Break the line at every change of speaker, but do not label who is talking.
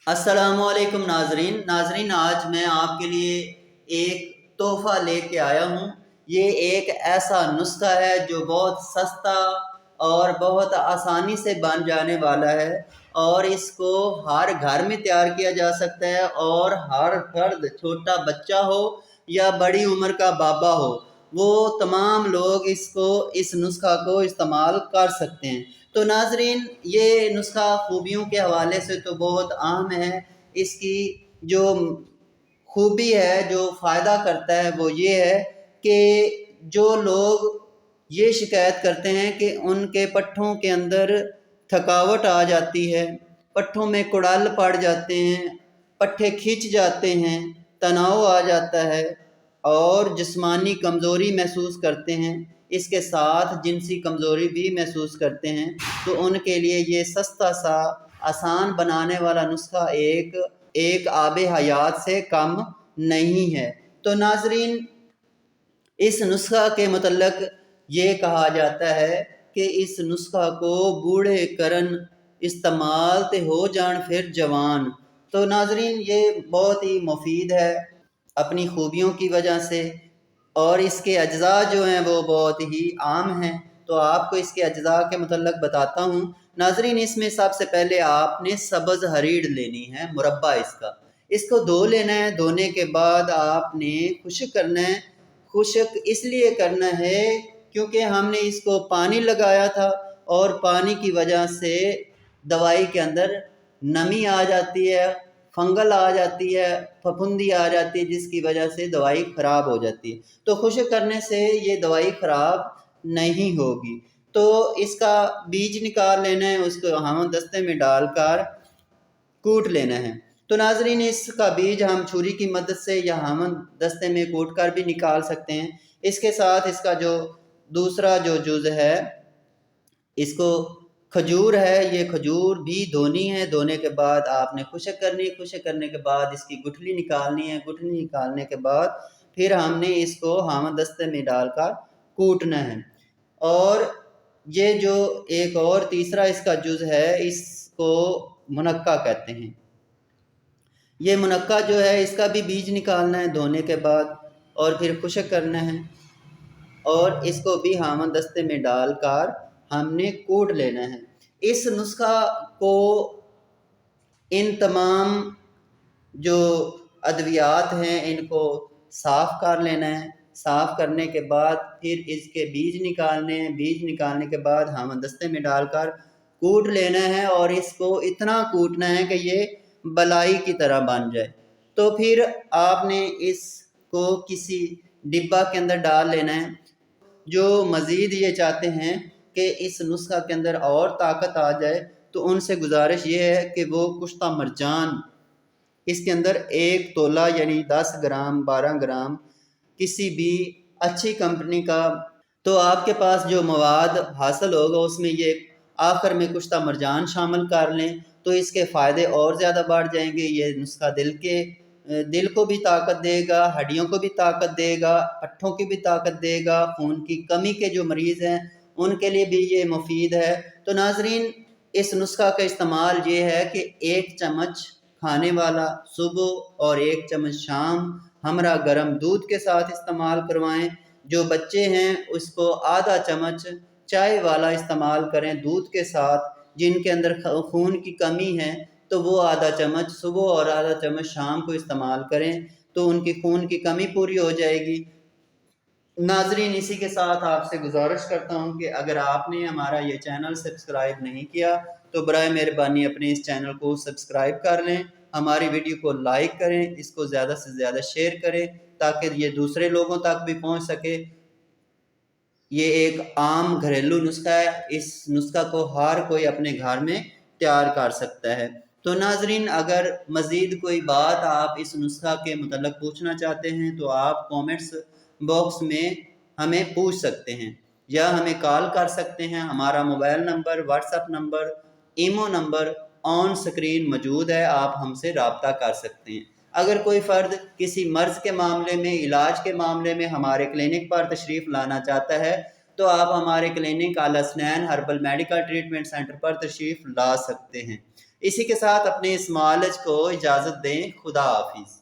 अस्सलामु अलैकुम नाजरीन, आज मैं आपके लिए एक तोहफ़ा लेके आया हूँ। ये एक ऐसा नुस्खा है जो बहुत सस्ता और बहुत आसानी से बन जाने वाला है, और इसको हर घर में तैयार किया जा सकता है, और हर फर्द, छोटा बच्चा हो या बड़ी उम्र का बाबा हो, वो तमाम लोग इस नुस्खा को इस्तेमाल कर सकते हैं। तो नाजरीन, ये नुस्खा खूबियों के हवाले से तो बहुत अहम है। इसकी जो खूबी है, जो फ़ायदा करता है, वो ये है कि जो लोग ये शिकायत करते हैं कि उनके पट्ठों के अंदर थकावट आ जाती है, पट्ठों में कुड़ाल पड़ जाते हैं, पट्ठे खिंच जाते हैं, तनाव आ जाता है और जिस्मानी कमज़ोरी महसूस करते हैं, इसके साथ जिनसी कमज़ोरी भी महसूस करते हैं, तो उनके लिए ये सस्ता सा आसान बनाने वाला नुस्खा एक आब हयात से कम नहीं है। तो नाजरीन, इस नुस्खा के मतलब ये कहा जाता है कि इस नुस्खा को बूढ़े करन इस्तेमाल ते हो जान फिर जवान। तो नाजरीन, ये बहुत ही मुफीद है अपनी खूबियों की वजह से, और इसके अज्जा जो हैं वो बहुत ही आम हैं। तो आपको इसके अज्जा के मतलब बताता हूँ। नाजरीन, इसमें सबसे पहले आपने सब्ज़ हरीड़ लेनी है, मुरब्बा इसको धो लेना है। धोने के बाद आपने खुश्क करना है। खुश्क इसलिए करना है क्योंकि हमने इसको पानी लगाया था, और पानी की वजह से दवाई के अंदर नमी आ जाती है, फंगल आ जाती है, फफूंदी आ जाती है, जिसकी वजह से दवाई ख़राब हो जाती है। तो खुश्क करने से ये दवाई ख़राब नहीं होगी। तो इसका बीज निकाल लेना है, उसको हम दस्ते में डालकर कूट लेना है। तो नाजरीन, इसका बीज हम छुरी की मदद से या हम दस्ते में कूट कर भी निकाल सकते हैं। इसके साथ इसका जो दूसरा जो जुज़ है, इसको खजूर है, ये खजूर भी धोनी है। धोने के बाद आपने खुश्क करनी है। खुश्क करने के बाद इसकी गुठली निकालनी है। गुठली निकालने के बाद फिर हमने इसको हम दस्ते में डालकर कूटना है। और ये जो एक और तीसरा इसका जुज़ है, इसको मुनक्का कहते हैं। ये मुनक्का जो है, इसका भी बीज निकालना है धोने के बाद, और फिर खुश्क करना है, और इसको भी हम दस्ते में डालकर हमने कूट लेना है। इस नुस्खा को इन तमाम जो अद्वियात हैं इनको साफ़ कर लेना है। साफ़ करने के बाद फिर इसके बीज निकालने हैं। बीज निकालने के बाद हम दस्ते में डालकर कूट लेना है, और इसको इतना कूटना है कि ये बलाई की तरह बन जाए। तो फिर आपने इसको किसी डिब्बा के अंदर डाल लेना है। जो मज़ीद ये चाहते हैं कि इस नुस्खा के अंदर और ताकत आ जाए, तो उनसे गुजारिश ये है कि वो कुश्ता मरजान इसके अंदर 1 तोला यानी 10 ग्राम 12 ग्राम किसी भी अच्छी कंपनी का, तो आपके पास जो मवाद हासिल होगा उसमें ये आखिर में कुश्ता मरजान शामिल कर लें, तो इसके फ़ायदे और ज़्यादा बढ़ जाएंगे। ये नुस्खा दिल को भी ताकत देगा, हड्डियों को भी ताकत देगा, पट्ठों की भी ताकत देगा, खून की कमी के जो मरीज़ हैं उनके लिए भी ये मुफीद है। तो नाजरीन, इस नुस्खा का इस्तेमाल ये है कि 1 चम्मच खाने वाला सुबह और 1 चम्मच शाम हमरा गर्म दूध के साथ इस्तेमाल करवाएं। जो बच्चे हैं उसको आधा चम्मच चाय वाला इस्तेमाल करें दूध के साथ। जिनके अंदर खून की कमी है तो वो आधा चम्मच सुबह और आधा चम्मच शाम को इस्तेमाल करें, तो उनकी खून की कमी पूरी हो जाएगी। नाजरीन, इसी के साथ आपसे गुजारिश करता हूँ कि अगर आपने हमारा ये चैनल सब्सक्राइब नहीं किया तो बराए मेहरबानी अपने इस चैनल को सब्सक्राइब कर लें, हमारी वीडियो को लाइक करें, इसको ज़्यादा से ज़्यादा शेयर करें ताकि ये दूसरे लोगों तक भी पहुँच सके। ये एक आम घरेलू नुस्खा है। इस नुस्खा को हर कोई अपने घर में तैयार कर सकता है। तो नाजरीन, अगर मज़ीद कोई बात आप इस नुस्खा के मतलब पूछना चाहते हैं तो आप कमेंट्स बॉक्स में हमें पूछ सकते हैं या हमें कॉल कर सकते हैं। हमारा mobile number, WhatsApp number, imo number on screen मौजूद है, आप हमसे रब्ता कर सकते हैं। अगर कोई फ़र्द किसी मर्ज़ के मामले में, इलाज के मामले में हमारे क्लिनिक पर तशरीफ़ लाना चाहता है तो आप हमारे clinic Al Hasnain herbal medical treatment centre पर तशरीफ़ ला सकते हैं। اسی کے ساتھ اپنے اس معالج کو اجازت دیں، خدا حافظ۔